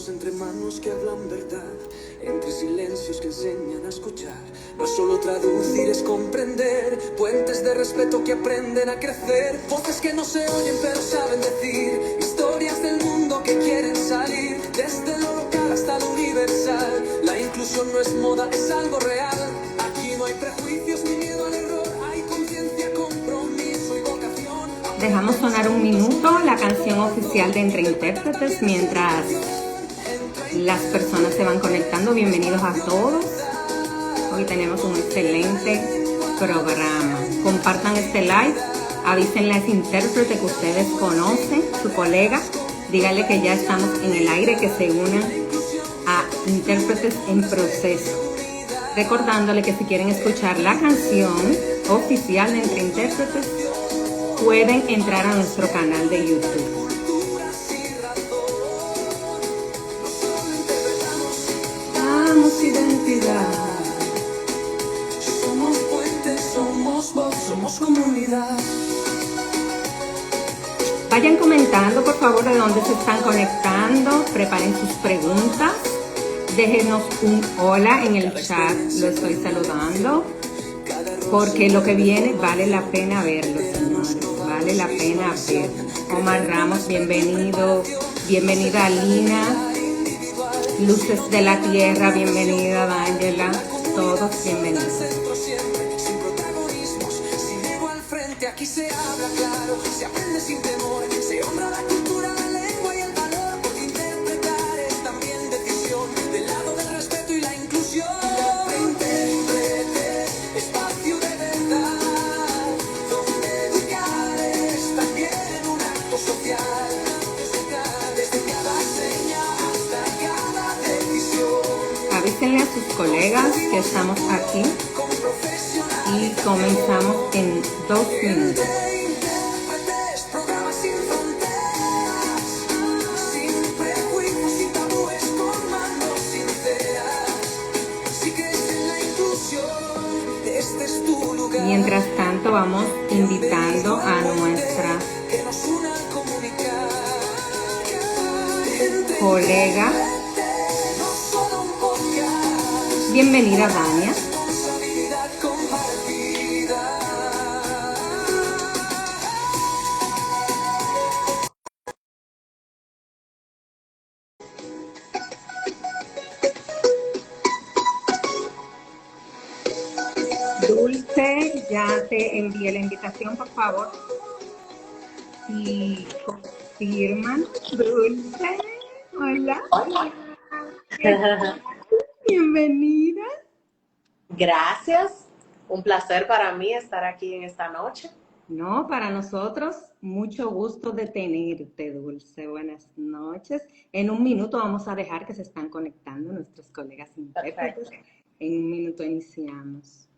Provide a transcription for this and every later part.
Paz entre manos que hablan verdad, entre silencios que enseñan a escuchar. No es solo traducir, es comprender. Puentes de respeto que aprenden a crecer. Voces que no se oyen pero saben decir. Historias del mundo que quieren salir. Desde lo local hasta lo universal. La inclusión no es moda, es algo real. Aquí no hay prejuicios ni miedo al error. Hay conciencia, compromiso y vocación. Dejamos sonar un minuto la canción oficial de Entre Intérpretes mientras las personas se van conectando. Bienvenidos a todos. Hoy tenemos un excelente programa. Compartan este live, avísenle a ese intérprete que ustedes conocen, su colega, díganle que ya estamos en el aire, que se unan a Intérpretes en Proceso. Recordándole que si quieren escuchar la canción oficial de Entre Intérpretes, pueden entrar a nuestro canal de YouTube. Damos identidad. Somos puentes, somos voz, somos comunidad. Vayan comentando, por favor, de dónde se están conectando. Preparen sus preguntas. Déjenos un hola en el chat. Lo estoy saludando. Porque lo que viene vale la pena verlo, señores. Vale la pena verlo. Omar Ramos, bienvenido. Bienvenida Alina. Luces de la Tierra, bienvenida Ángela. Todos bienvenidos. Sin protagonismos, sin ego al frente, aquí se habla claro, se aprende sin temor, se honra la cultura, la lengua y el valor, porque interpretar es también decisión, del lado del respeto y la inclusión. Intérpretes, espacio de verdad, donde educar es también un acto social, desde cada seña hasta cada decisión. Avísenle a sus colegas que estamos aquí y comenzamos en 2 minutos. Intérpretes, programas sin fronteras, sin prejuicios, sin tabúes, con manos sinceras. Si crees en la inclusión, este es tu lugar. Mientras tanto, vamos invitando a nuestra Que nos una a comunicar. colega. No solo un podcast, Bienvenida, Dania. responsabilidad compartida. Dulce, ya te envié la invitación, por favor. Y confirman. Dulce, hola. Hola. ¿Qué tal? Bienvenida. Gracias. Un placer para mí estar aquí en esta noche. No, para nosotros, mucho gusto de tenerte, Dulce. Buenas noches. En un minuto vamos a dejar que se están conectando nuestros colegas intérpretes. Perfecto. En un minuto iniciamos.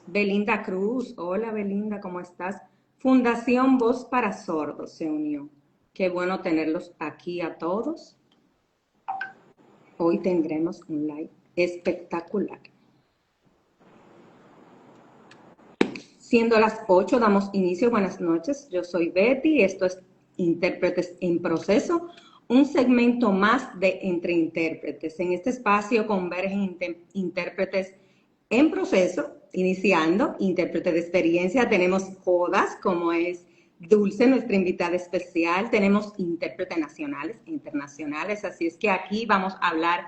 Belinda Cruz, hola Belinda, ¿cómo estás? Fundación Voz para Sordos se unió. Qué bueno tenerlos aquí a todos. Hoy tendremos un live espectacular. Siendo las 8, damos inicio. Buenas noches, yo soy Betty, esto es Intérpretes en Proceso, un segmento más de Entre Intérpretes. En este espacio convergen intérpretes en proceso, iniciando, intérprete de experiencia. Tenemos codas, como es Dulce, nuestra invitada especial. Tenemos intérpretes nacionales e internacionales, así es que aquí vamos a hablar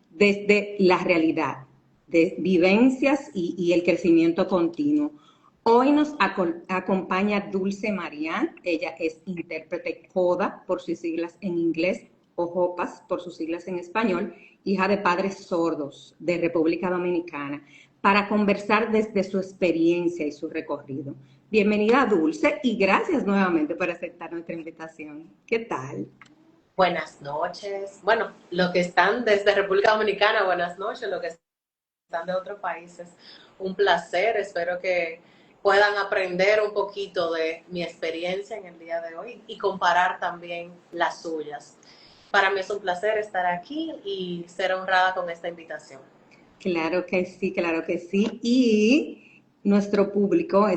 desde la realidad, de vivencias y el crecimiento continuo. Hoy nos acompaña Dulce Marián, ella es intérprete CODA por sus siglas en inglés o JOPAS por sus siglas en español, hija de padres sordos de República Dominicana, para conversar desde su experiencia y su recorrido. Bienvenida Dulce y gracias nuevamente por aceptar nuestra invitación. ¿Qué tal? Buenas noches. Bueno, los que están desde República Dominicana, buenas noches. Los que están de otros países, un placer. Espero que puedan aprender un poquito de mi experiencia en el día de hoy y comparar también las suyas. Para mí es un placer estar aquí y ser honrada con esta invitación. Claro que sí, claro que sí. Y nuestro público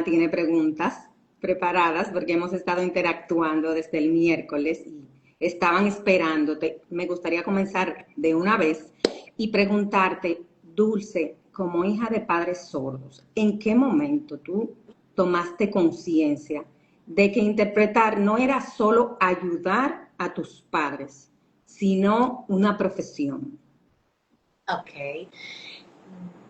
tiene preguntas preparadas porque hemos estado interactuando desde el miércoles y estaban esperándote. Me gustaría comenzar de una vez y preguntarte, Dulce, como hija de padres sordos, ¿en qué momento tú tomaste conciencia de que interpretar no era solo ayudar a tus padres, sino una profesión? Ok.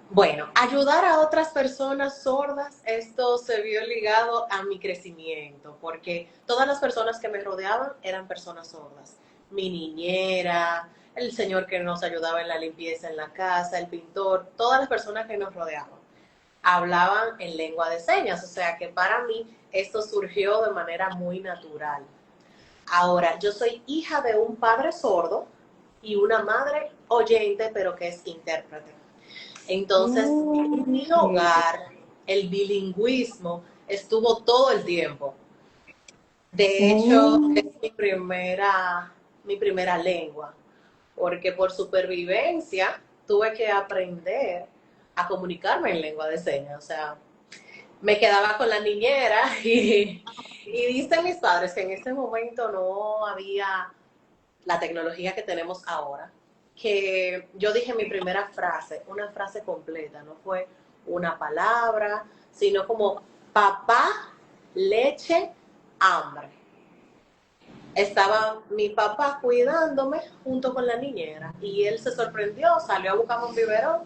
Bueno, ayudar a otras personas sordas, esto se vio ligado a mi crecimiento, porque todas las personas que me rodeaban eran personas sordas. Mi niñera, el señor que nos ayudaba en la limpieza en la casa, el pintor, todas las personas que nos rodeaban hablaban en lengua de señas, o sea que para mí esto surgió de manera muy natural. Ahora, yo soy hija de un padre sordo y una madre oyente, pero que es intérprete. Entonces, en mi Okay. hogar, el bilingüismo estuvo todo el tiempo. De hecho, es Oh, mi primera lengua, porque por supervivencia tuve que aprender a comunicarme en lengua de señas. O sea, me quedaba con la niñera y dicen mis padres que en ese momento no había la tecnología que tenemos ahora, que yo dije mi primera frase, una frase completa, no fue una palabra, sino como papá, leche, hambre. Estaba mi papá cuidándome junto con la niñera y él se sorprendió, salió a buscarme un biberón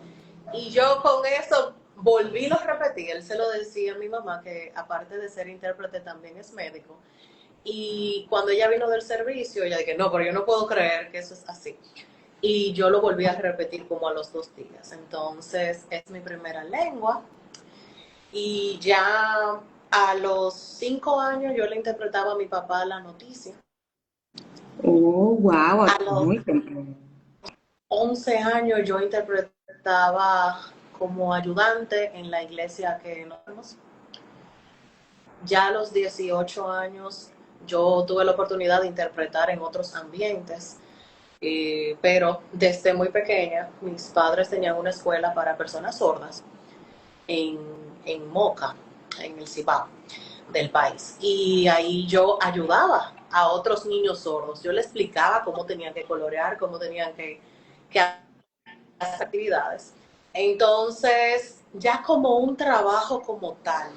y yo con eso volví, lo repetí. Él se lo decía a mi mamá que aparte de ser intérprete también es médico. Y cuando ella vino del servicio, ella dije, no, pero yo no puedo creer que eso es así. Y yo lo volví a repetir como a los 2 días. Entonces, es mi primera lengua. Y ya a los 5 años yo le interpretaba a mi papá la noticia. oh, wow, A los muy temprano. 11 años yo interpretaba como ayudante en la iglesia que nos vemos. Ya a los 18 años yo tuve la oportunidad de interpretar en otros ambientes. Pero desde muy pequeña, mis padres tenían una escuela para personas sordas en, en Moca, en el Cibao del país. Y ahí yo ayudaba a otros niños sordos. Yo les explicaba cómo tenían que colorear, cómo tenían que hacer las actividades. Entonces, ya como un trabajo como tal,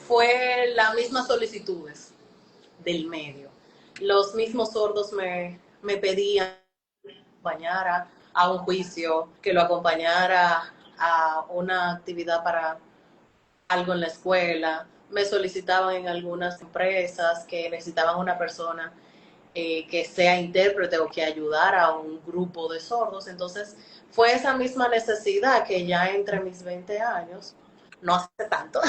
fue las mismas solicitudes del medio. Los mismos sordos me pedían acompañara a un juicio, que lo acompañara a una actividad para algo en la escuela. Me solicitaban en algunas empresas que necesitaban una persona que sea intérprete o que ayudara a un grupo de sordos. Entonces, fue esa misma necesidad que ya entre mis 20 años, no hace tanto,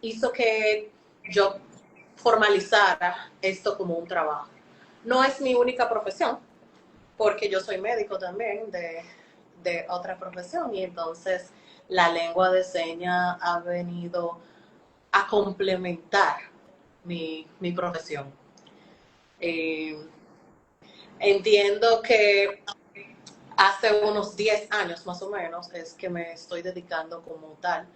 hizo que yo formalizara esto como un trabajo. No es mi única profesión, porque yo soy médico también de otra profesión y entonces la lengua de señas ha venido a complementar mi profesión. Eh, Entiendo que hace unos 10 años más o menos es que me estoy dedicando como tal.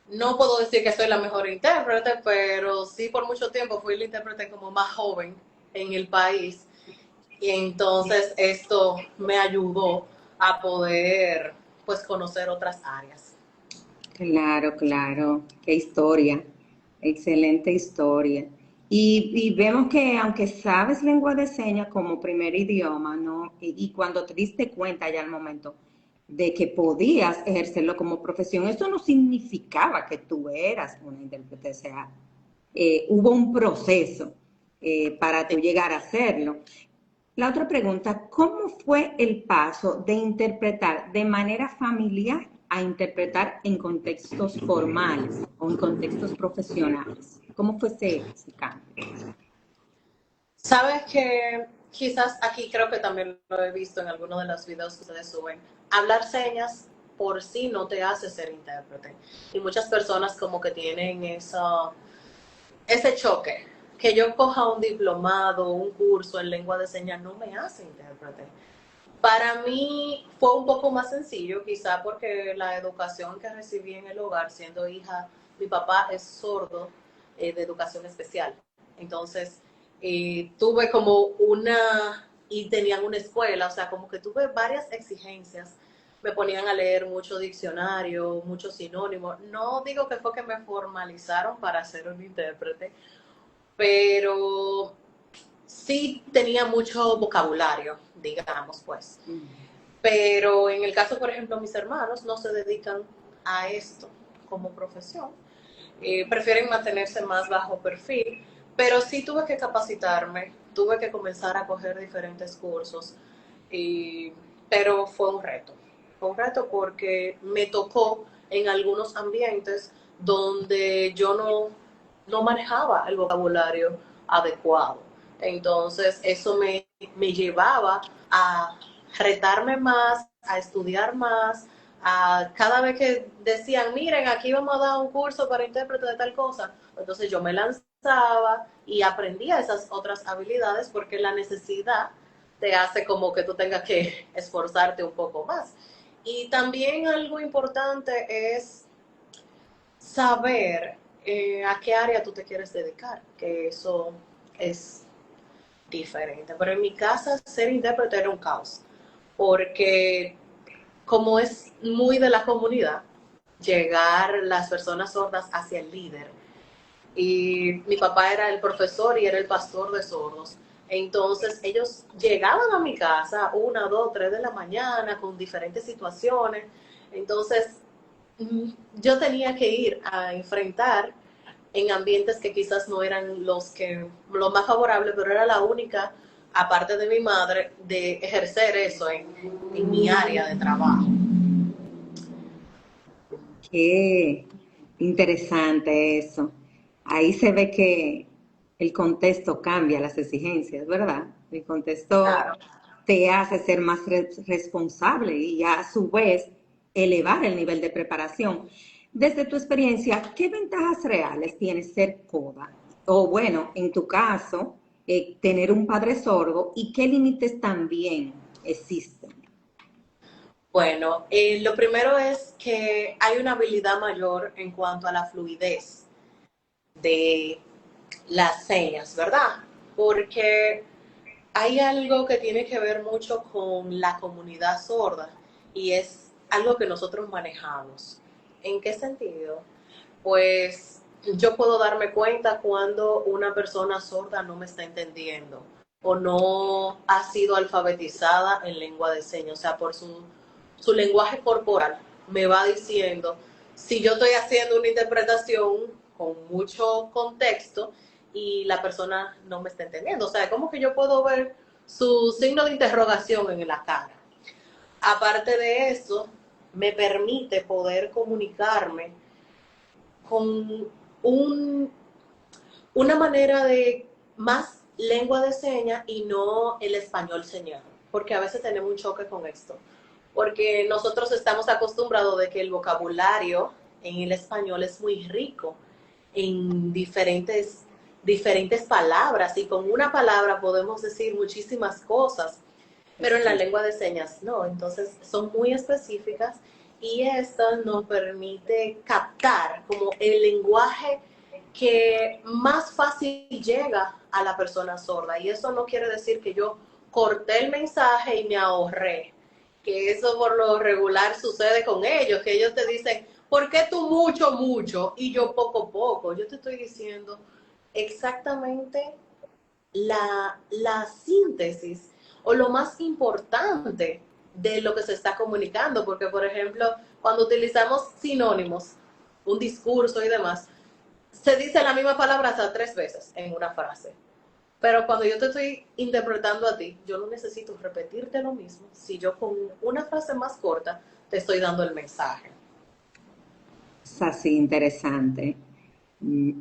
No puedo decir que soy la mejor intérprete, pero sí por mucho tiempo fui la intérprete como más joven en el país. Y entonces esto me ayudó a poder pues conocer otras áreas. Claro, claro, qué historia, excelente historia. Y vemos que aunque sabes lengua de señas como primer idioma, ¿no? Y cuando te diste cuenta ya al momento de que podías ejercerlo como profesión, eso no significaba que tú eras una intérprete, o sea, hubo un proceso para tú llegar a hacerlo. La otra pregunta, ¿cómo fue el paso de interpretar de manera familiar a interpretar en contextos formales o en contextos profesionales? ¿Cómo fue ese cambio? Sabes que quizás aquí creo que también lo he visto en algunos de los videos que ustedes suben. Hablar señas por sí no te hace ser intérprete. Y muchas personas como que tienen ese choque. Que yo coja un diplomado, un curso en lengua de señas no me hace intérprete. Para mí fue un poco más sencillo, quizá porque la educación que recibí en el hogar, siendo hija mi papá es sordo de educación especial. Entonces, tuve como y tenían una escuela, o sea, como que tuve varias exigencias. Me ponían a leer mucho diccionario, muchos sinónimos. No digo que fue que me formalizaron para ser un intérprete, pero sí tenía mucho vocabulario, digamos, pues. Pero en el caso, por ejemplo, mis hermanos no se dedican a esto como profesión. Prefieren mantenerse más bajo perfil, pero sí tuve que capacitarme, tuve que comenzar a coger diferentes cursos, pero fue un reto porque me tocó en algunos ambientes donde yo no manejaba el vocabulario adecuado. Entonces eso me llevaba a retarme más, a estudiar más, cada vez que decían, miren, aquí vamos a dar un curso para intérprete de tal cosa, entonces yo me lanzaba y aprendía esas otras habilidades porque la necesidad te hace como que tú tengas que esforzarte un poco más. Y también algo importante es saber a qué área tú te quieres dedicar, que eso es diferente. Pero en mi casa ser intérprete era un caos, porque como es muy de la comunidad, llegar las personas sordas hacia el líder. Y mi papá era el profesor y era el pastor de sordos. Entonces ellos llegaban a mi casa 1, 2, 3 de la mañana con diferentes situaciones. Entonces yo tenía que ir a enfrentar en ambientes que quizás no eran los más favorables, pero era la única, aparte de mi madre, de ejercer eso en mi área de trabajo. Qué interesante eso. Ahí se ve que el contexto cambia las exigencias, ¿verdad? El contexto Claro. te hace ser más responsable y a su vez elevar el nivel de preparación. Desde tu experiencia, ¿qué ventajas reales tiene ser coda? O bueno, en tu caso, tener un padre sordo y qué límites también existen. Bueno, lo primero es que hay una habilidad mayor en cuanto a la fluidez de las señas, ¿verdad? Porque hay algo que tiene que ver mucho con la comunidad sorda y es algo que nosotros manejamos. ¿En qué sentido? Pues yo puedo darme cuenta cuando una persona sorda no me está entendiendo o no ha sido alfabetizada en lengua de señas, o sea, por su lenguaje corporal me va diciendo si yo estoy haciendo una interpretación con mucho contexto y la persona no me está entendiendo. O sea, como que yo puedo ver su signo de interrogación en la cara. Aparte de eso, me permite poder comunicarme con un, una manera de más lengua de señas y no el español señal, porque a veces tenemos un choque con esto, porque nosotros estamos acostumbrados de que el vocabulario en el español es muy rico en diferentes palabras y con una palabra podemos decir muchísimas cosas, pero en la lengua de señas no, entonces son muy específicas y esto nos permite captar como el lenguaje que más fácil llega a la persona sorda. Y eso no quiere decir que yo corté el mensaje y me ahorré, que eso por lo regular sucede con ellos, que ellos te dicen, ¿por qué tú mucho, mucho? Y yo poco, poco. Yo te estoy diciendo exactamente la síntesis o lo más importante de lo que se está comunicando, porque por ejemplo, cuando utilizamos sinónimos, un discurso y demás, se dice la misma palabra hasta 3 veces en una frase. Pero cuando yo te estoy interpretando a ti, yo no necesito repetirte lo mismo si yo con una frase más corta te estoy dando el mensaje. Es así, interesante.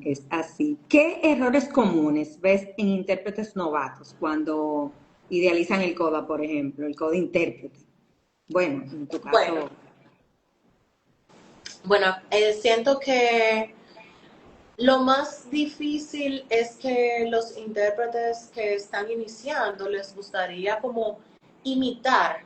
Es así. ¿Qué errores comunes ves en intérpretes novatos cuando idealizan el CODA, por ejemplo, el CODA intérprete? Bueno, en tu Bueno, caso, bueno, siento que lo más difícil es que los intérpretes que están iniciando les gustaría como imitar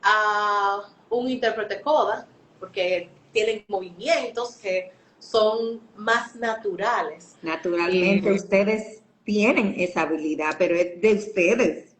a un intérprete coda, porque tienen movimientos que son más naturales. Naturalmente ustedes tienen esa habilidad, pero es de ustedes.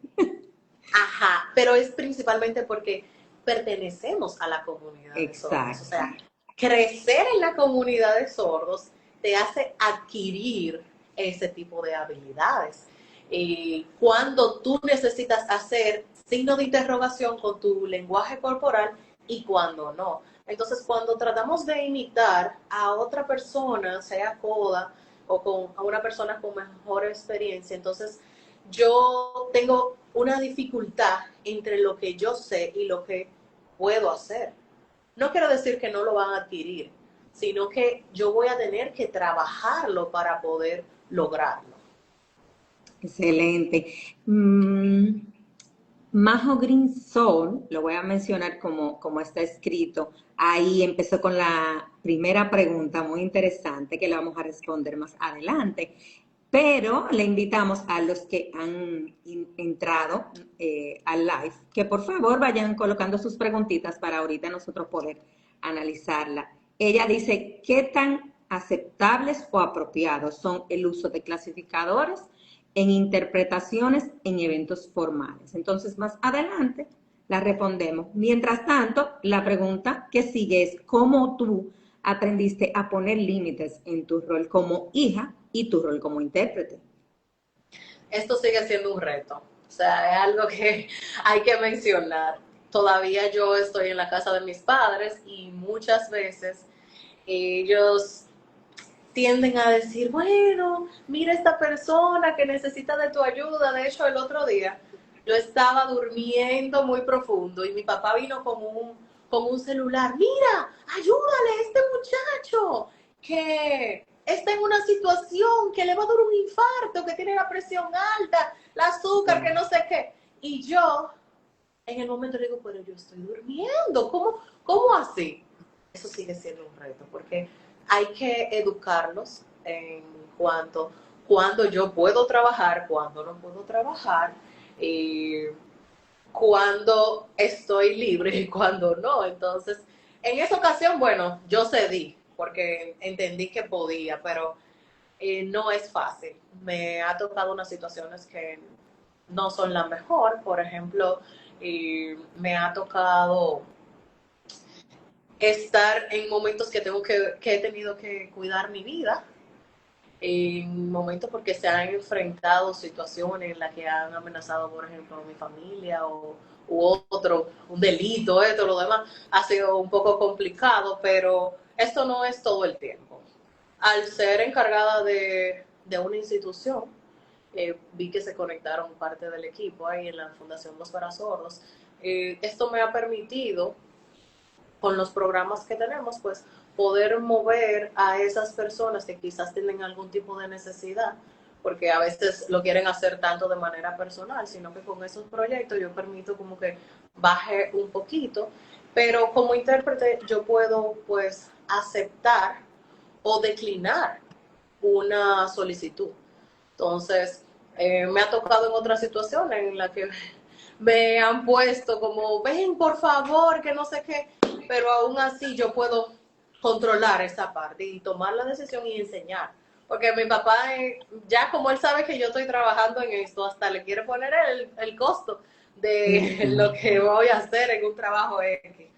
Ajá, pero es principalmente porque pertenecemos a la comunidad de sordos. O Exacto. sea, crecer en la comunidad de sordos te hace adquirir ese tipo de habilidades. Y cuando tú necesitas hacer signo de interrogación con tu lenguaje corporal y cuando no. Entonces, cuando tratamos de imitar a otra persona, sea coda o a una persona con mejor experiencia, entonces yo tengo una dificultad entre lo que yo sé y lo que puedo hacer. No quiero decir que no lo van a adquirir, sino que yo voy a tener que trabajarlo para poder lograrlo. Excelente. Majo Green Soul, lo voy a mencionar como está escrito, ahí empezó con la primera pregunta muy interesante que le vamos a responder más adelante, pero le invitamos a los que han entrado al live que por favor vayan colocando sus preguntitas para ahorita nosotros poder analizarla. Ella dice, ¿qué tan aceptables o apropiados son el uso de clasificadores en interpretaciones en eventos formales? Entonces, más adelante la respondemos. Mientras tanto, la pregunta que sigue es, ¿cómo tú aprendiste a poner límites en tu rol como hija y tu rol como intérprete? Esto sigue siendo un reto. O sea, es algo que hay que mencionar. Todavía yo estoy en la casa de mis padres y muchas veces ellos tienden a decir, bueno, mira esta persona que necesita de tu ayuda. De hecho, el otro día yo estaba durmiendo muy profundo y mi papá vino con un celular. Mira, ayúdale a este muchacho que está en una situación que le va a dar un infarto, que tiene la presión alta, el azúcar, que no sé qué. Y yo, en el momento digo, pero yo estoy durmiendo. ¿Cómo así? Eso sigue siendo un reto, porque hay que educarlos en cuanto cuando yo puedo trabajar, cuando no puedo trabajar, cuando estoy libre y cuando no. Entonces, en esa ocasión, bueno, yo cedí porque entendí que podía, pero no es fácil. Me ha tocado unas situaciones que no son la mejor. Por ejemplo, me ha tocado estar en momentos que he tenido que cuidar mi vida, en momentos porque se han enfrentado situaciones en las que han amenazado, por ejemplo, a mi familia u otro, un delito, esto, lo demás, ha sido un poco complicado, pero esto no es todo el tiempo. Al ser encargada de una institución, vi que se conectaron parte del equipo ahí en la Fundación Voz para Sordos. Esto me ha permitido, con los programas que tenemos, pues poder mover a esas personas que quizás tienen algún tipo de necesidad, porque a veces lo quieren hacer tanto de manera personal, sino que con esos proyectos yo permito como que baje un poquito, pero como intérprete yo puedo pues aceptar o declinar una solicitud. Entonces, me ha tocado en otras situaciones en las que me han puesto como, ven por favor, que no sé qué, pero aún así yo puedo controlar esa parte y tomar la decisión y enseñar. Porque mi papá, ya como él sabe que yo estoy trabajando en esto, hasta le quiere poner el costo de lo que voy a hacer en un trabajo X.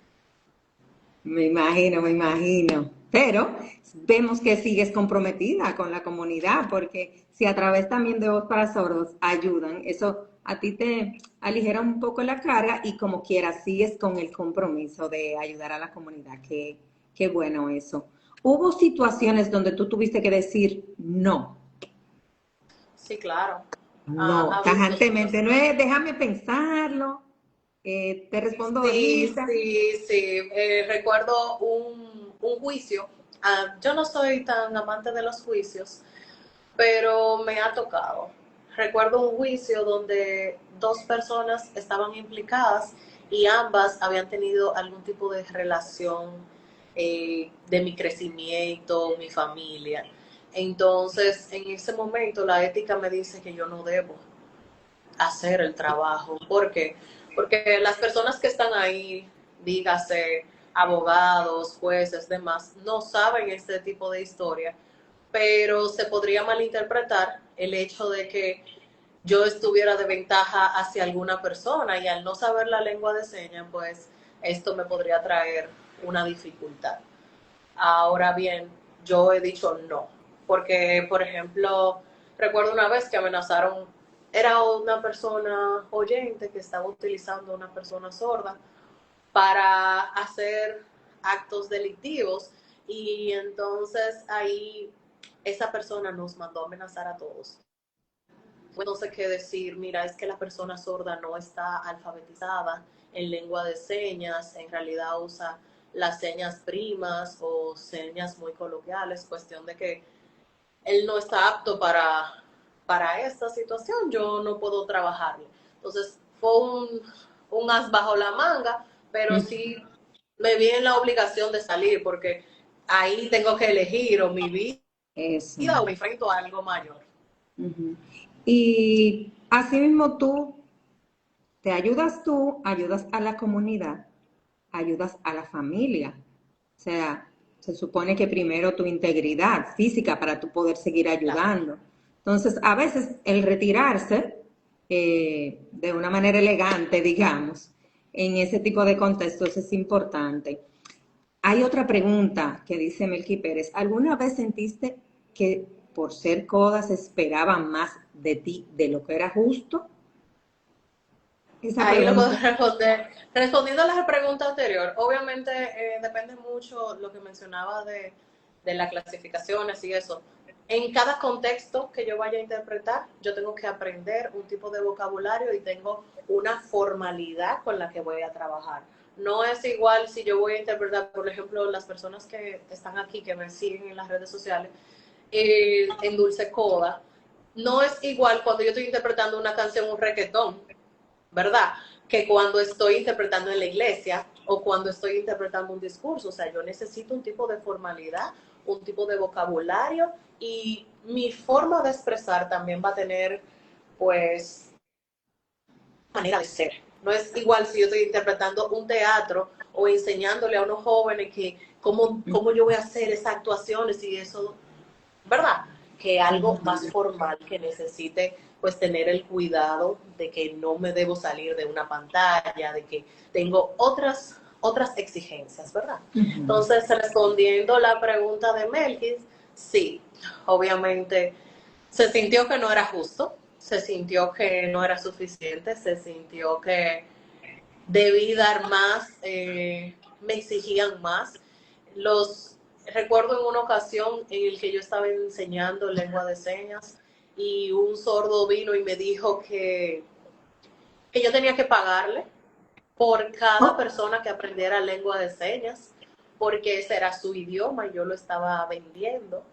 Me imagino, me imagino. Pero vemos que sigues comprometida con la comunidad, porque si a través también de Voz para Sordos ayudan, eso a ti te aligera un poco la carga y como quieras sigues con el compromiso de ayudar a la comunidad. Qué bueno eso. ¿Hubo situaciones donde tú tuviste que decir no? Sí, claro. Ha No, habido tajantemente, no situaciones. es déjame pensarlo, te respondo Sí, ahorita. sí, sí. Recuerdo un juicio. Yo no soy tan amante de los juicios, pero me ha tocado. Recuerdo un juicio donde dos personas estaban implicadas y ambas habían tenido algún tipo de relación de mi crecimiento, mi familia. Entonces, en ese momento la ética me dice que yo no debo hacer el trabajo. ¿Por qué? Porque las personas que están ahí, dígase abogados, jueces, demás, no saben este tipo de historia, pero se podría malinterpretar el hecho de que yo estuviera de ventaja hacia alguna persona y al no saber la lengua de señas, pues esto me podría traer una dificultad. Ahora bien, yo he dicho no, porque, por ejemplo, recuerdo una vez que amenazaron, era una persona oyente que estaba utilizando a una persona sorda para hacer actos delictivos y entonces ahí esa persona nos mandó a amenazar a todos. No sé qué decir, mira, es que la persona sorda no está alfabetizada en lengua de señas, en realidad usa las señas primas o señas muy coloquiales, cuestión de que él no está apto para esta situación, yo no puedo trabajarle. Entonces fue un as bajo la manga, pero sí me vi en la obligación de salir porque ahí tengo que elegir o mi vida Eso. o me enfrento a algo mayor. Uh-huh. Y asimismo tú, ayudas a la comunidad, ayudas a la familia. O sea, se supone que primero tu integridad física para tú poder seguir ayudando. Entonces, a veces el retirarse de una manera elegante, digamos, en ese tipo de contextos es importante. Hay otra pregunta que dice Melqui Pérez. ¿Alguna vez sentiste que por ser coda se esperaba más de ti de lo que era justo? Esa Ahí lo puedo pregunta. responder. Respondiendo a la pregunta anterior, obviamente depende mucho lo que mencionaba de las clasificaciones y eso. En cada contexto que yo vaya a interpretar, yo tengo que aprender un tipo de vocabulario y tengo una formalidad con la que voy a trabajar. No es igual si yo voy a interpretar, por ejemplo, las personas que están aquí, que me siguen en las redes sociales, en Dulce Coda, no es igual cuando yo estoy interpretando una canción, un reggaetón, ¿verdad? Que cuando estoy interpretando en la iglesia o cuando estoy interpretando un discurso. O sea, yo necesito un tipo de formalidad, un tipo de vocabulario y mi forma de expresar también va a tener, pues, manera de ser. No es igual si yo estoy interpretando un teatro o enseñándole a unos jóvenes que cómo yo voy a hacer esas actuaciones y eso, ¿verdad? Que algo más formal que necesite pues tener el cuidado de que no me debo salir de una pantalla, de que tengo otras exigencias, ¿verdad? Entonces, respondiendo la pregunta de Melquis, sí, obviamente se sintió que no era justo, se sintió que no era suficiente, se sintió que debí dar más, me exigían más. Recuerdo en una ocasión en el que yo estaba enseñando lengua de señas y un sordo vino y me dijo que yo tenía que pagarle por cada persona que aprendiera lengua de señas, porque ese era su idioma y yo lo estaba vendiendo.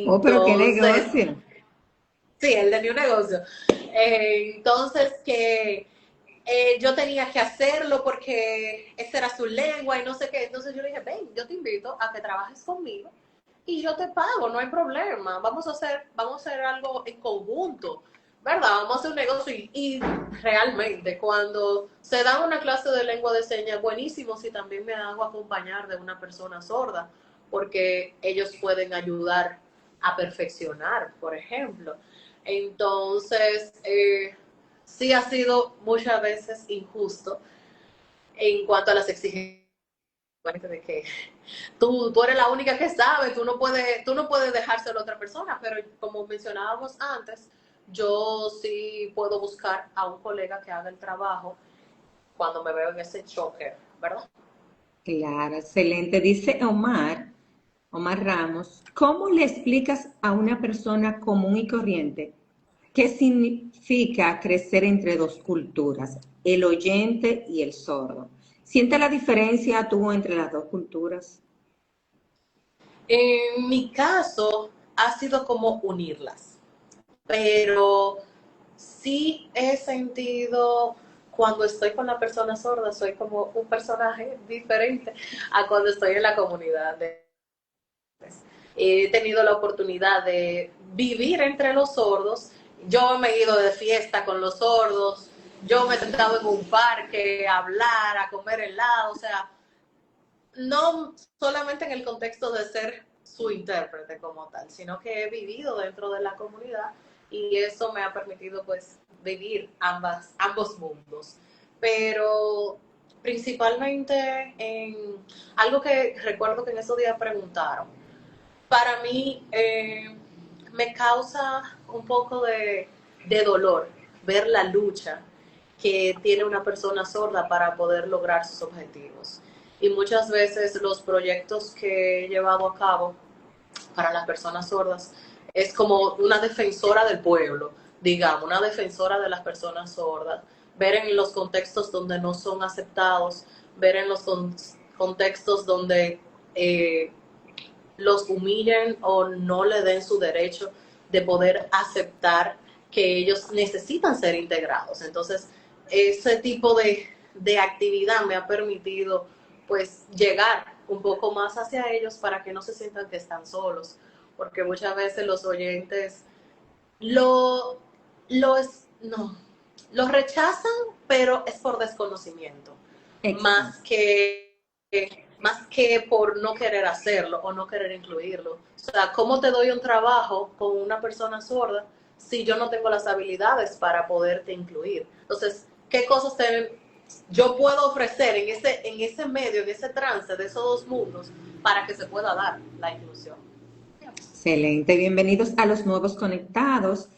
Oh, pero qué Entonces, negocio. sí, él tenía un negocio. Entonces, que yo tenía que hacerlo porque esa era su lengua y no sé qué. Entonces yo le dije, ven, yo te invito a que trabajes conmigo y yo te pago, no hay problema. Vamos a hacer algo en conjunto, ¿verdad? Vamos a hacer un negocio y realmente cuando se da una clase de lengua de señas, buenísimo si también me hago acompañar de una persona sorda, porque ellos pueden ayudar a perfeccionar, por ejemplo. Entonces, sí ha sido muchas veces injusto en cuanto a las exigencias de que tú eres la única que sabe, tú no puedes dejárselo a otra persona, pero como mencionábamos antes, yo sí puedo buscar a un colega que haga el trabajo cuando me veo en ese choque, ¿verdad? Claro, excelente. Dice Omar Ramos, ¿cómo le explicas a una persona común y corriente qué significa crecer entre dos culturas, el oyente y el sordo? ¿Siente la diferencia tú entre las dos culturas? En mi caso ha sido como unirlas, pero sí he sentido cuando estoy con la persona sorda, soy como un personaje diferente a cuando estoy en la comunidad. He tenido la oportunidad de vivir entre los sordos. Yo me he ido de fiesta con los sordos. Yo me he sentado en un parque a hablar, a comer helado. O sea, no solamente en el contexto de ser su intérprete como tal, sino que he vivido dentro de la comunidad y eso me ha permitido pues vivir ambos mundos. Pero principalmente en algo que recuerdo que en esos días preguntaron, para mí me causa un poco de dolor ver la lucha que tiene una persona sorda para poder lograr sus objetivos. Y muchas veces los proyectos que he llevado a cabo para las personas sordas es como una defensora del pueblo, digamos, una defensora de las personas sordas, ver en los contextos donde no son aceptados, ver en los contextos donde los humillen o no le den su derecho de poder aceptar que ellos necesitan ser integrados. Entonces, ese tipo de actividad me ha permitido pues llegar un poco más hacia ellos para que no se sientan que están solos, porque muchas veces los oyentes lo, no, lo rechazan, pero es por desconocimiento, Exacto. más que por no querer hacerlo o no querer incluirlo. O sea, ¿cómo te doy un trabajo con una persona sorda si yo no tengo las habilidades para poderte incluir? Entonces, ¿qué cosas yo puedo ofrecer en ese medio, en ese trance de esos dos mundos para que se pueda dar la inclusión? Excelente. Bienvenidos a los nuevos conectados.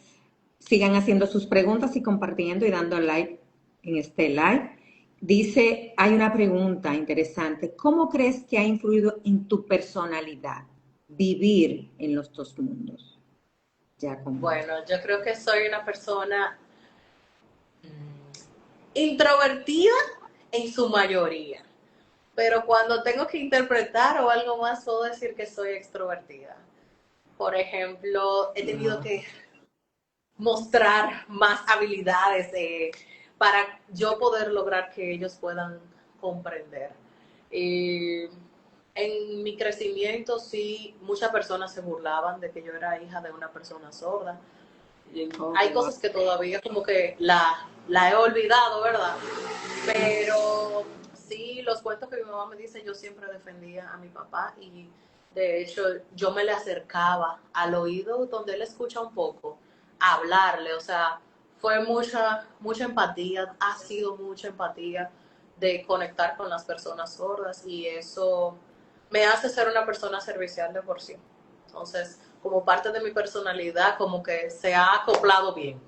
Sigan haciendo sus preguntas y compartiendo y dando like en este live. Dice, hay una pregunta interesante. ¿Cómo crees que ha influido en tu personalidad vivir en los dos mundos? Ya con... Bueno, yo creo que soy una persona introvertida en su mayoría, pero cuando tengo que interpretar o algo más, puedo decir que soy extrovertida. Por ejemplo, he tenido que mostrar más habilidades para yo poder lograr que ellos puedan comprender. En mi crecimiento, sí, muchas personas se burlaban de que yo era hija de una persona sorda. Hay cosas que todavía como que la he olvidado, ¿verdad? Pero sí, los cuentos que mi mamá me dice, yo siempre defendía a mi papá y de hecho yo me le acercaba al oído donde él escucha un poco, a hablarle, o sea, fue mucha empatía, ha sido mucha empatía de conectar con las personas sordas y eso me hace ser una persona servicial de por sí. Entonces, como parte de mi personalidad, como que se ha acoplado bien.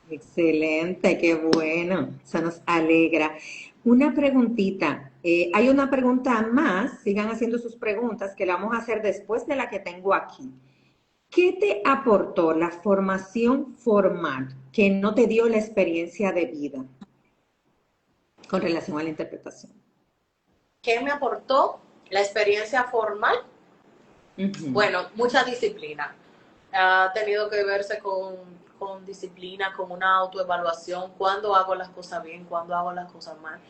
Excelente, qué bueno. Eso nos alegra. Una preguntita. Hay una pregunta más. Sigan haciendo sus preguntas que la vamos a hacer después de la que tengo aquí. ¿Qué te aportó la formación formal que no te dio la experiencia de vida con relación a la interpretación? ¿Qué me aportó la experiencia formal? Bueno, mucha disciplina. Ha tenido que verse con disciplina, con una autoevaluación, cuándo hago las cosas bien, cuándo hago las cosas mal.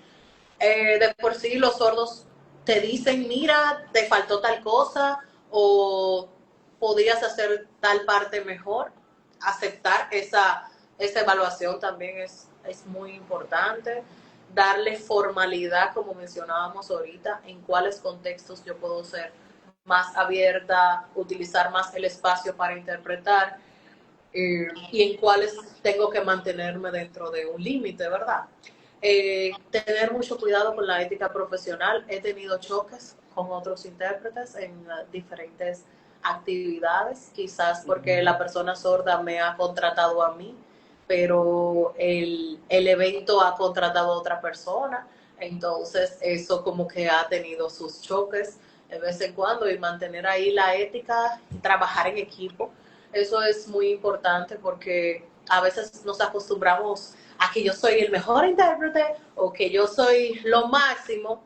De por sí los sordos te dicen, mira, te faltó tal cosa o podrías hacer tal parte mejor. Aceptar esa evaluación también es muy importante. Darle formalidad, como mencionábamos ahorita, en cuáles contextos yo puedo ser más abierta, utilizar más el espacio para interpretar y en cuáles tengo que mantenerme dentro de un límite, ¿verdad? Tener mucho cuidado con la ética profesional. He tenido choques con otros intérpretes en diferentes actividades, quizás porque la persona sorda me ha contratado a mí, pero el evento ha contratado a otra persona, entonces eso como que ha tenido sus choques de vez en cuando y mantener ahí la ética y trabajar en equipo. Eso es muy importante porque a veces nos acostumbramos a que yo soy el mejor intérprete o que yo soy lo máximo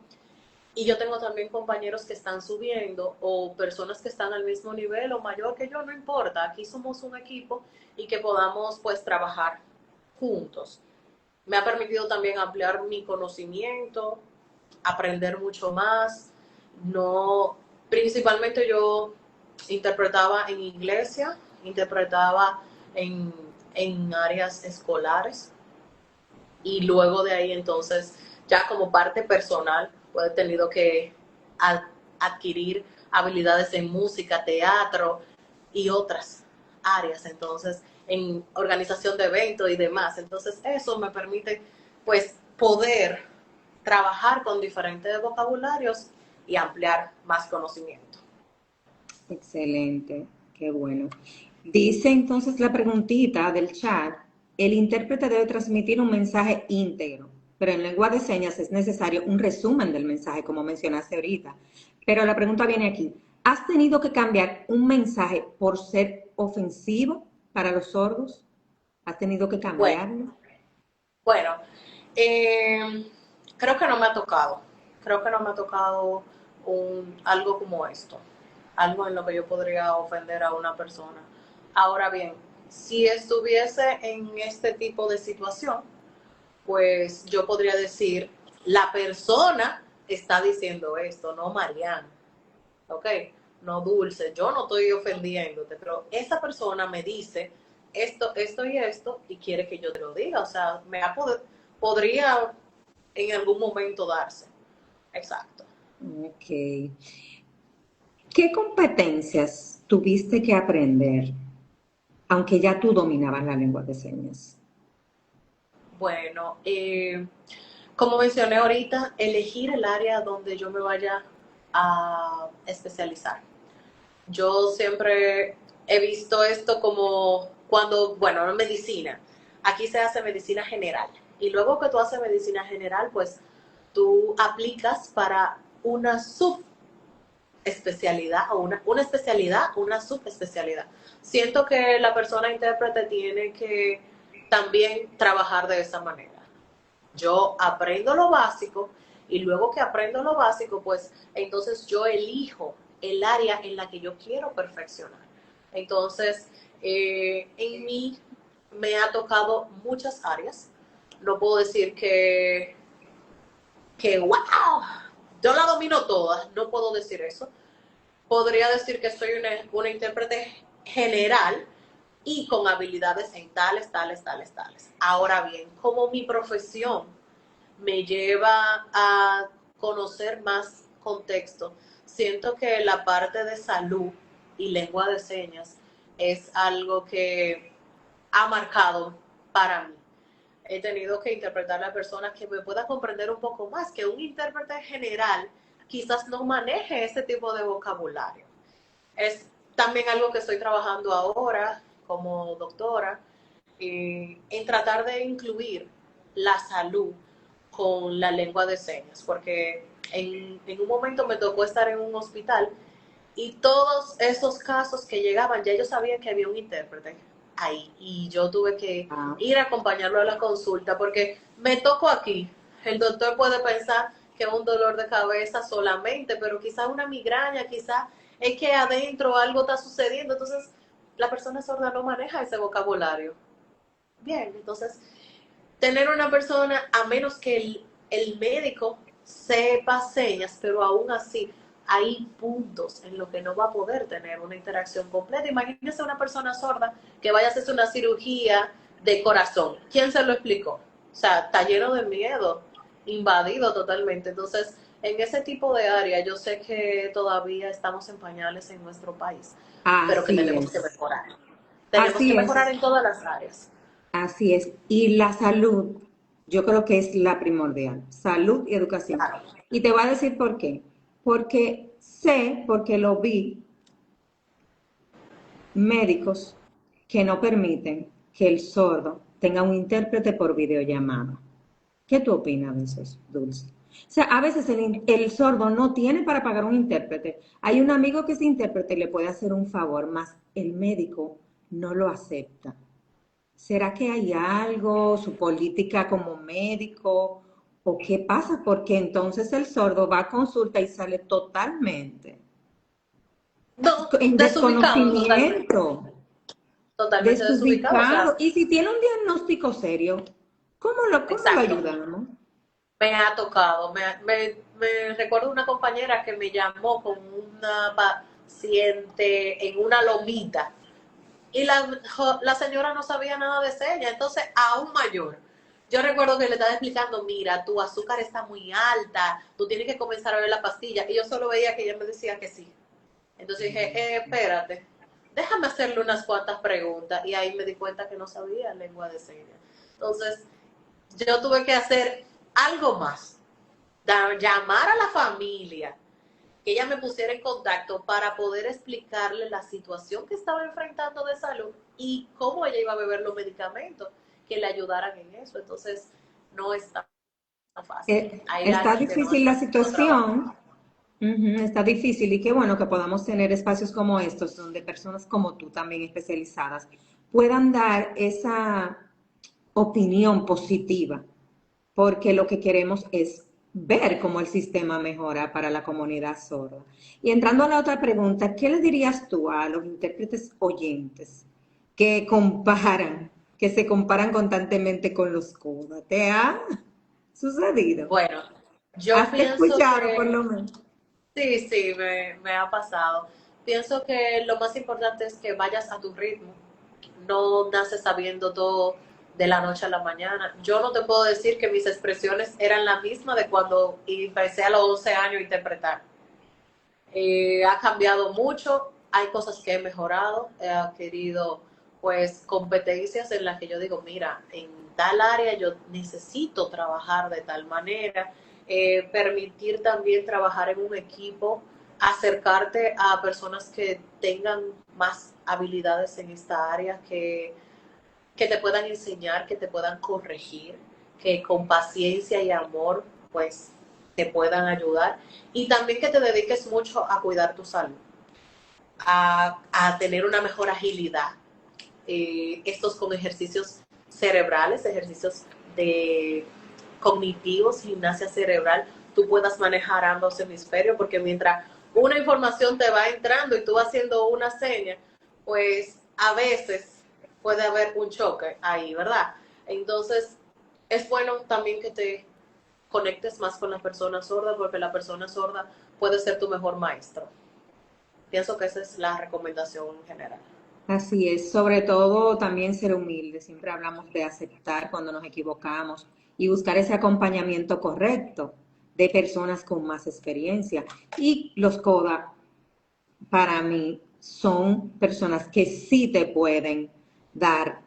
y yo tengo también compañeros que están subiendo o personas que están al mismo nivel o mayor que yo, no importa, aquí somos un equipo y que podamos pues trabajar juntos. Me ha permitido también ampliar mi conocimiento, aprender mucho más. No, principalmente yo interpretaba en iglesia, interpretaba en áreas escolares y luego de ahí entonces ya como parte personal pues he tenido que adquirir habilidades en música, teatro y otras áreas, entonces en organización de eventos y demás. Entonces eso me permite pues poder trabajar con diferentes vocabularios y ampliar más conocimiento. Excelente, qué bueno. Dice entonces la preguntita del chat, el intérprete debe transmitir un mensaje íntegro, pero en lengua de señas es necesario un resumen del mensaje, como mencionaste ahorita. Pero la pregunta viene aquí, ¿has tenido que cambiar un mensaje por ser ofensivo para los sordos? ¿Has tenido que Bueno, cambiarlo? bueno, creo que no me ha tocado, creo que no me ha tocado algo como esto, algo en lo que yo podría ofender a una persona. Ahora bien, si estuviese en este tipo de situación, pues yo podría decir, la persona está diciendo esto, no Mariana, ¿ok? No Dulce, yo no estoy ofendiéndote, pero esa persona me dice esto y esto y quiere que yo te lo diga, o sea, podría en algún momento darse. Exacto. Ok. ¿Qué competencias tuviste que aprender, aunque ya tú dominabas la lengua de señas? Bueno, como mencioné ahorita, elegir el área donde yo me vaya a especializar. Yo siempre he visto esto como cuando, bueno, en medicina, aquí se hace medicina general. Y luego que tú haces medicina general, pues tú aplicas para una subespecialidad o una especialidad, una subespecialidad. Siento que la persona intérprete tiene que también trabajar de esa manera. Yo aprendo lo básico y luego que aprendo lo básico, pues entonces yo elijo el área en la que yo quiero perfeccionar. Entonces, en mí me ha tocado muchas áreas. No puedo decir que wow, yo la domino toda, no puedo decir eso. Podría decir que soy una intérprete general y con habilidades en tales, tales, tales, tales. Ahora bien, como mi profesión me lleva a conocer más contexto, siento que la parte de salud y lengua de señas es algo que ha marcado para mí. He tenido que interpretar a personas que me puedan comprender un poco más, que un intérprete general quizás no maneje ese tipo de vocabulario. Es también algo que estoy trabajando ahora como doctora, en tratar de incluir la salud con la lengua de señas, porque en un momento me tocó estar en un hospital y todos esos casos que llegaban, ya yo sabía que había un intérprete ahí y yo tuve que Ah, ir a acompañarlo a la consulta porque me tocó aquí. El doctor puede pensar que es un dolor de cabeza solamente, pero quizá una migraña, quizá es que adentro algo está sucediendo. Entonces, la persona sorda no maneja ese vocabulario. Bien, entonces, tener una persona, a menos que el médico sepa señas, pero aún así hay puntos en los que no va a poder tener una interacción completa. Imagínese una persona sorda que vaya a hacerse una cirugía de corazón. ¿Quién se lo explicó? O sea, está lleno de miedo, invadido totalmente. Entonces, en ese tipo de área, yo sé que todavía estamos en pañales en nuestro país, pero que así tenemos que es, mejorar. Tenemos que así mejorar es, en todas las áreas. así es. Y la salud, yo creo que es la primordial, salud y educación. Claro. Y te voy a decir por qué. Porque sé, porque lo vi, médicos que no permiten que el sordo tenga un intérprete por videollamada. ¿Qué tú opinas de eso, Dulce? O sea, a veces el sordo no tiene para pagar un intérprete. Hay un amigo que es intérprete y le puede hacer un favor, más el médico no lo acepta. ¿Será que hay algo, su política como médico, o qué pasa? Porque entonces el sordo va a consulta y sale totalmente No, en desubicado totalmente. desconocimiento, Totalmente desubicado, o sea, desubicado. Y si tiene un diagnóstico serio, ¿cómo lo exacto. ayudamos? Me ha tocado, me recuerdo una compañera que me llamó con una paciente en una lomita y la señora no sabía nada de señas, entonces aún mayor. Yo recuerdo que le estaba explicando, mira, tu azúcar está muy alta, tú tienes que comenzar a ver la pastilla. Y yo solo veía que ella me decía que sí. Entonces dije, espérate, déjame hacerle unas cuantas preguntas. Y ahí me di cuenta que no sabía lengua de señas. Entonces, yo tuve que hacer algo más, llamar a la familia, que ella me pusiera en contacto para poder explicarle la situación que estaba enfrentando de salud y cómo ella iba a beber los medicamentos que le ayudaran en eso. Entonces, no es tan fácil. Hay Está alguien que no difícil hace la mucho trabajo. situación. Ujú, está difícil y qué bueno que podamos tener espacios como estos, donde personas como tú, también especializadas, puedan dar esa opinión positiva, porque lo que queremos es ver cómo el sistema mejora para la comunidad sorda. Y entrando a la otra pregunta, ¿qué le dirías tú a los intérpretes oyentes que se comparan constantemente con los CODA? ¿Te ha sucedido? Bueno, yo ¿Has pienso escuchado por que lo menos? sí, sí, me ha pasado. Pienso que lo más importante es que vayas a tu ritmo. No naces sabiendo todo de la noche a la mañana. Yo no te puedo decir que mis expresiones eran la misma de cuando empecé a los 11 años a interpretar. Ha cambiado mucho, hay cosas que he mejorado, he adquirido pues competencias en las que yo digo, mira, en tal área yo necesito trabajar de tal manera, permitir también trabajar en un equipo, acercarte a personas que tengan más habilidades en esta área, que te puedan enseñar, que te puedan corregir, que con paciencia y amor pues te puedan ayudar y también que te dediques mucho a cuidar tu salud, a tener una mejor agilidad. Estos con ejercicios cerebrales, ejercicios de cognitivos, gimnasia cerebral, tú puedas manejar ambos hemisferios, porque mientras una información te va entrando y tú vas haciendo una seña, pues a veces puede haber un choque ahí, ¿verdad? Entonces, es bueno también que te conectes más con la persona sorda, porque la persona sorda puede ser tu mejor maestro. Pienso que esa es la recomendación en general. Así es, sobre todo también ser humilde. Siempre hablamos de aceptar cuando nos equivocamos y buscar ese acompañamiento correcto de personas con más experiencia. Y los CODA, para mí, son personas que sí te pueden dar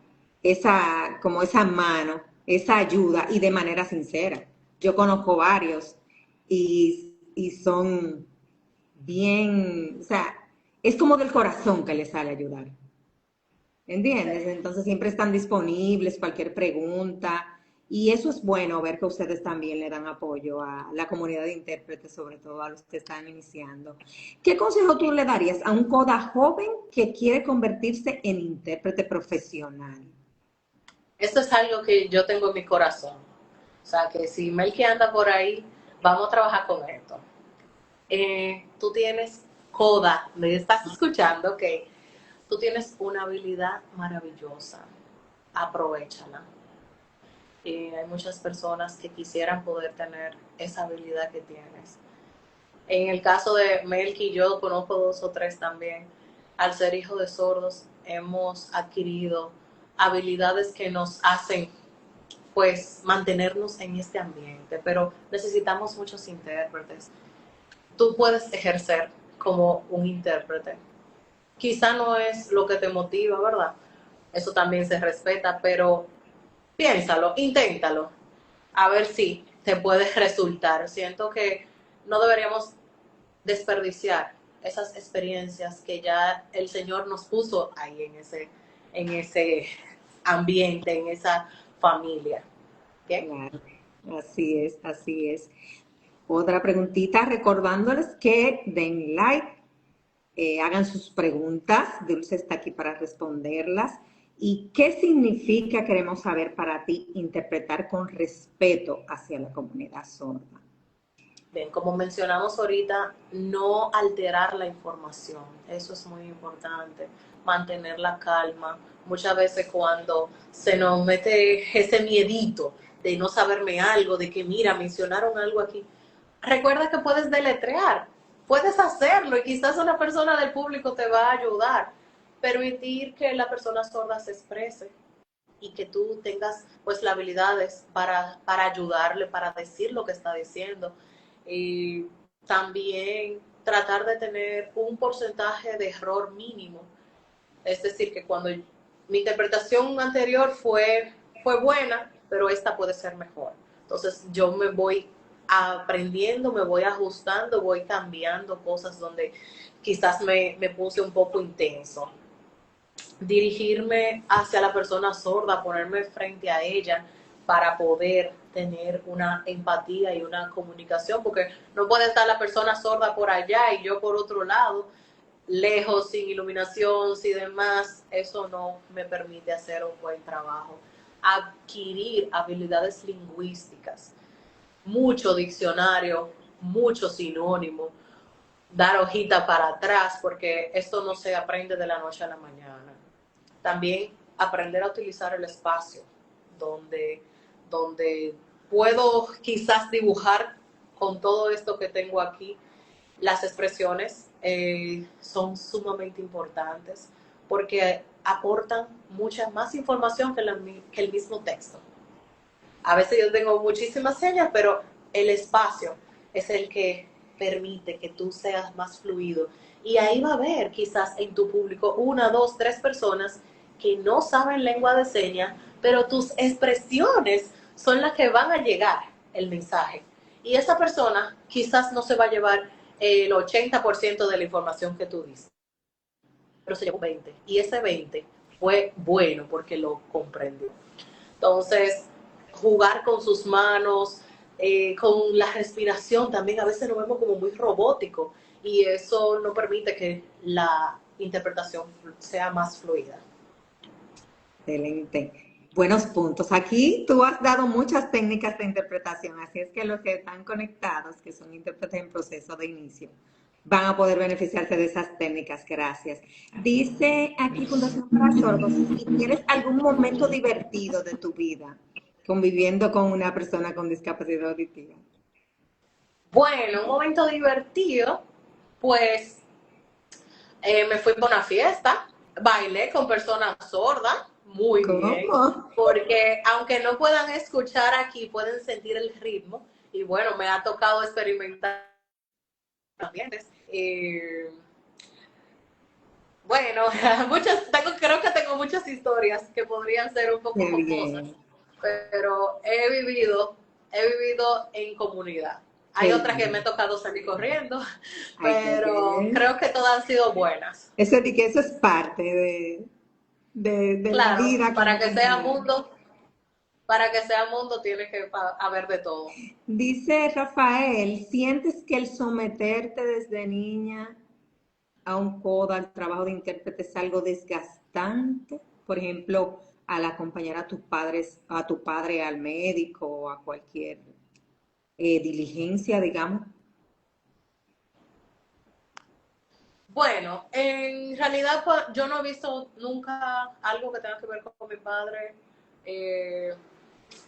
como esa mano, esa ayuda y de manera sincera. Yo conozco varios y son bien, o sea, es como del corazón que les sale ayudar. ¿Entiendes? Entonces siempre están disponibles, cualquier pregunta. Y eso es bueno ver que ustedes también le dan apoyo a la comunidad de intérpretes, sobre todo a los que están iniciando. ¿Qué consejo tú le darías a un coda joven que quiere convertirse en intérprete profesional? Esto es algo que yo tengo en mi corazón. O sea, que si Melqui anda por ahí, vamos a trabajar con esto. Tú tienes coda, me estás escuchando, ok. Tú tienes una habilidad maravillosa. Aprovéchala. Hay muchas personas que quisieran poder tener esa habilidad que tienes. En el caso de Melqui, yo conozco dos o tres también. Al ser hijo de sordos, hemos adquirido habilidades que nos hacen pues mantenernos en este ambiente, pero necesitamos muchos intérpretes. Tú puedes ejercer como un intérprete. Quizá no es lo que te motiva, ¿verdad? Eso también se respeta, pero piénsalo, inténtalo, a ver si te puede resultar. Siento que no deberíamos desperdiciar esas experiencias que ya el Señor nos puso ahí en ese ambiente, en esa familia. ¿Bien? Claro, así es, así es. Otra preguntita, recordándoles que den like, hagan sus preguntas. Dulce está aquí para responderlas. ¿Y qué significa, queremos saber para ti, interpretar con respeto hacia la comunidad sorda? Bien, como mencionamos ahorita, no alterar la información, eso es muy importante, mantener la calma. Muchas veces cuando se nos mete ese miedito de no saberme algo, de que mira, mencionaron algo aquí, recuerda que puedes deletrear, puedes hacerlo y quizás una persona del público te va a ayudar. Permitir que la persona sorda se exprese, y que tú tengas pues las habilidades para ayudarle, para decir lo que está diciendo. Y también tratar de tener un porcentaje de error mínimo. Es decir, que cuando mi interpretación anterior fue buena, pero esta puede ser mejor. Entonces yo me voy aprendiendo, me voy ajustando, voy cambiando cosas donde quizás me puse un poco intenso. Dirigirme hacia la persona sorda, ponerme frente a ella para poder tener una empatía y una comunicación, porque no puede estar la persona sorda por allá y yo por otro lado, lejos, sin iluminación, sin demás. Eso no me permite hacer un buen trabajo. Adquirir habilidades lingüísticas, mucho diccionario, mucho sinónimo, dar hojita para atrás, porque esto no se aprende de la noche a la mañana. También aprender a utilizar el espacio donde puedo quizás dibujar con todo esto que tengo aquí. Las expresiones son sumamente importantes porque aportan mucha más información que el mismo texto. A veces yo tengo muchísimas señas, pero el espacio es el que permite que tú seas más fluido. Y ahí va a haber quizás en tu público 1, 2, 3 personas que no saben lengua de señas, pero tus expresiones son las que van a llegar el mensaje. Y esa persona quizás no se va a llevar el 80% de la información que tú dices, pero se llevó 20. Y ese 20 fue bueno porque lo comprendió. Entonces, jugar con sus manos, con la respiración también, a veces nos vemos como muy robótico y eso no permite que la interpretación sea más fluida. Excelente. Buenos puntos. Aquí tú has dado muchas técnicas de interpretación, así es que los que están conectados, que son intérpretes en proceso de inicio, van a poder beneficiarse de esas técnicas. Gracias. Dice aquí Fundación para Sordos, si tienes algún momento divertido de tu vida conviviendo con una persona con discapacidad auditiva. Bueno, un momento divertido, pues me fui por una fiesta, bailé con personas sordas, muy bien, porque aunque no puedan escuchar aquí, pueden sentir el ritmo y bueno, me ha tocado experimentar también. Bueno, creo que tengo muchas historias que podrían ser un poco jocosas, pero he vivido en comunidad. Hay otras que me he tocado salir corriendo, pero creo que todas han sido buenas. Eso es parte de claro, la vida. Para que sea mundo tiene que haber de todo. Dice Rafael, ¿sientes que el someterte desde niña a un codo, al trabajo de intérprete, es algo desgastante? Por ejemplo, al acompañar a tu padre al médico o a cualquier diligencia, digamos. Bueno, en realidad yo no he visto nunca algo que tenga que ver con mi padre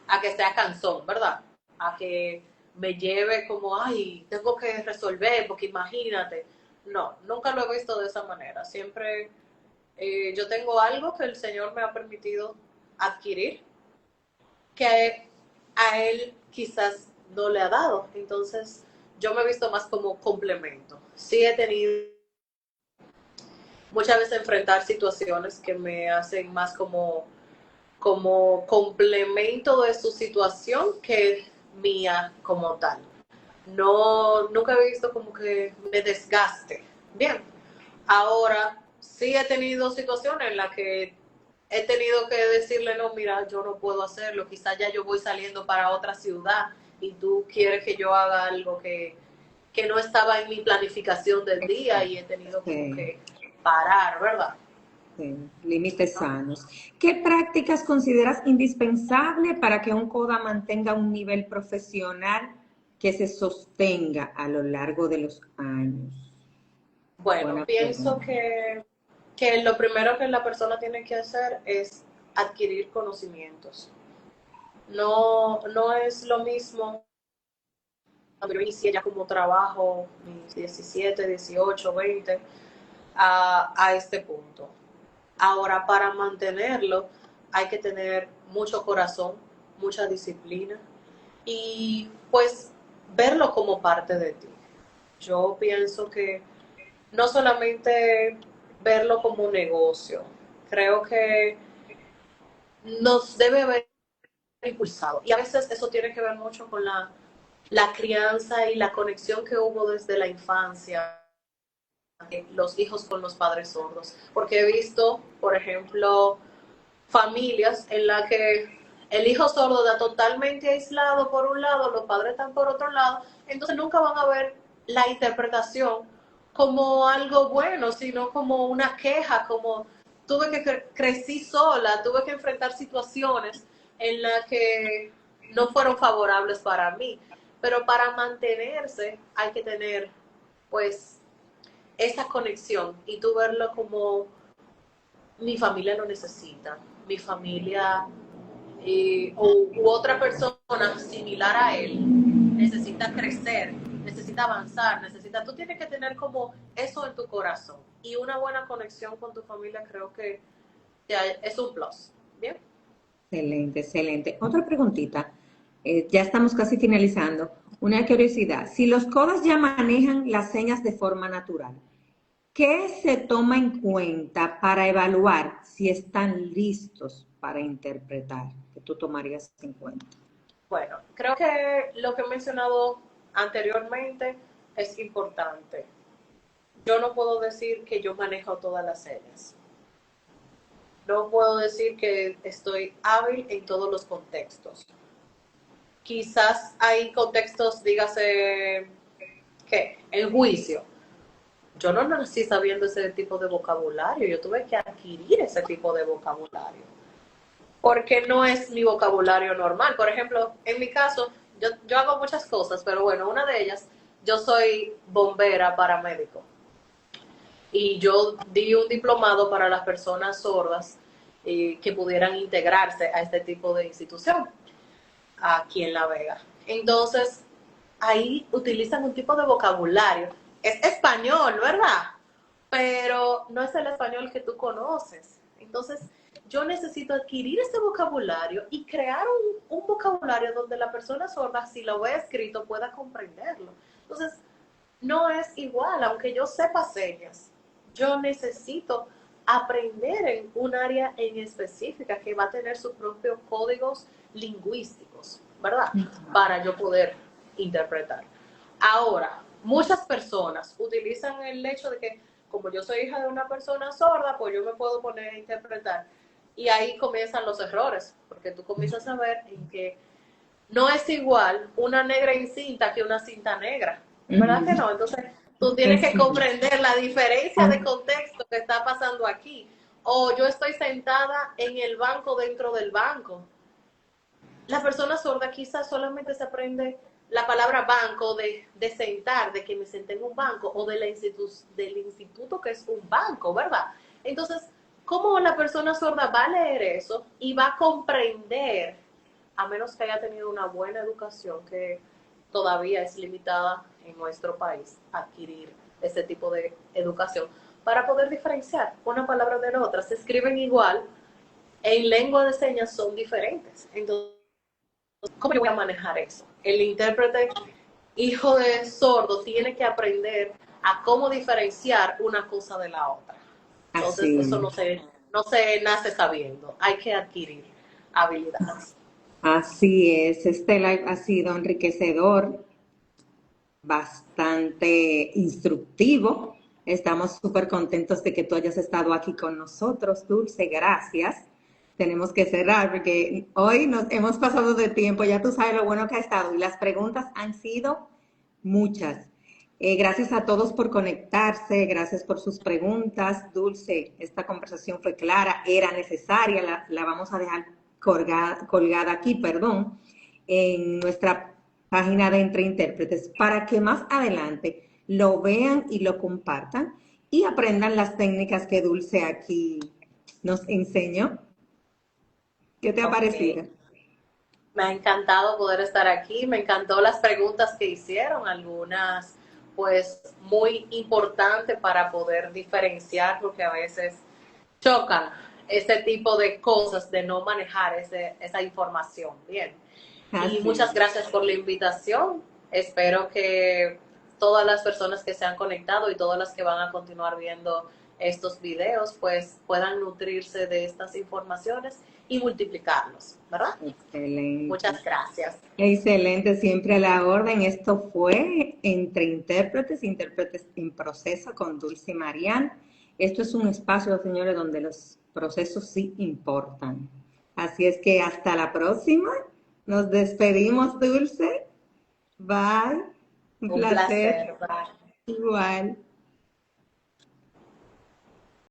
a que sea cansón, ¿verdad? A que me lleve como, ay, tengo que resolver, porque imagínate. No, nunca lo he visto de esa manera. Siempre yo tengo algo que el Señor me ha permitido adquirir, que a Él quizás no le ha dado. Entonces, yo me he visto más como complemento. Sí he tenido muchas veces enfrentar situaciones que me hacen más como complemento de su situación que mía como tal. No, nunca he visto como que me desgaste. Bien, ahora sí he tenido situaciones en las que he tenido que decirle, no, mira, yo no puedo hacerlo, quizás ya yo voy saliendo para otra ciudad y tú quieres que yo haga algo que no estaba en mi planificación del día y he tenido como que parar, ¿verdad? Sí, límites sanos. ¿Qué prácticas consideras indispensables para que un CODA mantenga un nivel profesional que se sostenga a lo largo de los años? Bueno, pienso que lo primero que la persona tiene que hacer es adquirir conocimientos. No es lo mismo cuando yo inicié ya como trabajo, mis 17, 18, 20, a este punto. Ahora, para mantenerlo, hay que tener mucho corazón, mucha disciplina y pues verlo como parte de ti. Yo pienso que no solamente verlo como un negocio, creo que nos debe haber impulsado. Y a veces eso tiene que ver mucho con la crianza y la conexión que hubo desde la infancia, los hijos con los padres sordos. Porque he visto, por ejemplo, familias en las que el hijo sordo está totalmente aislado por un lado, los padres están por otro lado, entonces nunca van a ver la interpretación como algo bueno, sino como una queja, como tuve que crecí sola, tuve que enfrentar situaciones en las que no fueron favorables para mí, pero para mantenerse hay que tener pues esa conexión y tú verlo como mi familia lo necesita, mi familia u otra persona similar a él necesita crecer, necesita avanzar, tú tienes que tener como eso en tu corazón y una buena conexión con tu familia creo que es un plus, ¿bien? Excelente, excelente. Otra preguntita. Ya estamos casi finalizando. Una curiosidad. Si los codas ya manejan las señas de forma natural, ¿qué se toma en cuenta para evaluar si están listos para interpretar? ¿Qué tú tomarías en cuenta? Bueno, creo que lo que he mencionado anteriormente es importante. Yo no puedo decir que yo manejo todas las señas. No puedo decir que estoy hábil en todos los contextos. Quizás hay contextos, dígase, ¿qué? El juicio. Yo no nací sabiendo ese tipo de vocabulario, yo tuve que adquirir ese tipo de vocabulario. Porque no es mi vocabulario normal. Por ejemplo, en mi caso, yo hago muchas cosas, pero bueno, una de ellas, yo soy bombera paramédico. Y yo di un diplomado para las personas sordas que pudieran integrarse a este tipo de institución aquí en La Vega. Entonces, ahí utilizan un tipo de vocabulario. Es español, ¿verdad? Pero no es el español que tú conoces. Entonces, yo necesito adquirir ese vocabulario y crear un vocabulario donde la persona sorda, si lo ve escrito, pueda comprenderlo. Entonces, no es igual, aunque yo sepa señas, yo necesito aprender en un área en específica que va a tener sus propios códigos lingüísticos, ¿verdad? Para yo poder interpretar. Ahora, muchas personas utilizan el hecho de que como yo soy hija de una persona sorda, pues yo me puedo poner a interpretar. Y ahí comienzan los errores, porque tú comienzas a ver en que no es igual una negra en cinta que una cinta negra, ¿verdad que no? Entonces, tú tienes que comprender la diferencia de contexto que está pasando aquí. O yo estoy sentada en el banco dentro del banco. La persona sorda quizás solamente se aprende la palabra banco de sentar, de que me senté en un banco, o del instituto que es un banco, ¿verdad? Entonces, ¿cómo la persona sorda va a leer eso y va a comprender, a menos que haya tenido una buena educación, que todavía es limitada en nuestro país, adquirir ese tipo de educación, para poder diferenciar una palabra de la otra? Se escriben igual, en lengua de señas son diferentes. Entonces, ¿cómo yo voy a manejar eso? El intérprete, hijo de sordo, tiene que aprender a cómo diferenciar una cosa de la otra. Entonces, Así, eso no se nace sabiendo, hay que adquirir habilidades. así es. Este live ha sido enriquecedor, bastante instructivo. Estamos súper contentos de que tú hayas estado aquí con nosotros, Dulce. Gracias. Tenemos que cerrar porque hoy nos hemos pasado de tiempo. Ya tú sabes lo bueno que ha estado y las preguntas han sido muchas. Gracias a todos por conectarse, gracias por sus preguntas. Dulce, esta conversación fue clara, era necesaria, la vamos a dejar colgada aquí, perdón, en nuestra página de Entre Intérpretes para que más adelante lo vean y lo compartan y aprendan las técnicas que Dulce aquí nos enseñó. ¿Qué te ha parecido? Me ha encantado poder estar aquí, me encantó las preguntas que hicieron, algunas pues muy importantes para poder diferenciar, porque a veces chocan ese tipo de cosas, de no manejar esa información. Bien. Y muchas gracias por la invitación. Espero que todas las personas que se han conectado y todas las que van a continuar viendo estos videos, pues puedan nutrirse de estas informaciones y multiplicarlos, ¿verdad? Excelente. Muchas gracias. Excelente, siempre a la orden. Esto fue Entre Intérpretes, Intérpretes en Proceso con Dulce y Marian. Esto es un espacio, señores, donde los procesos sí importan. Así es que hasta la próxima. Nos despedimos, Dulce. Bye. Un placer. Bye. Igual.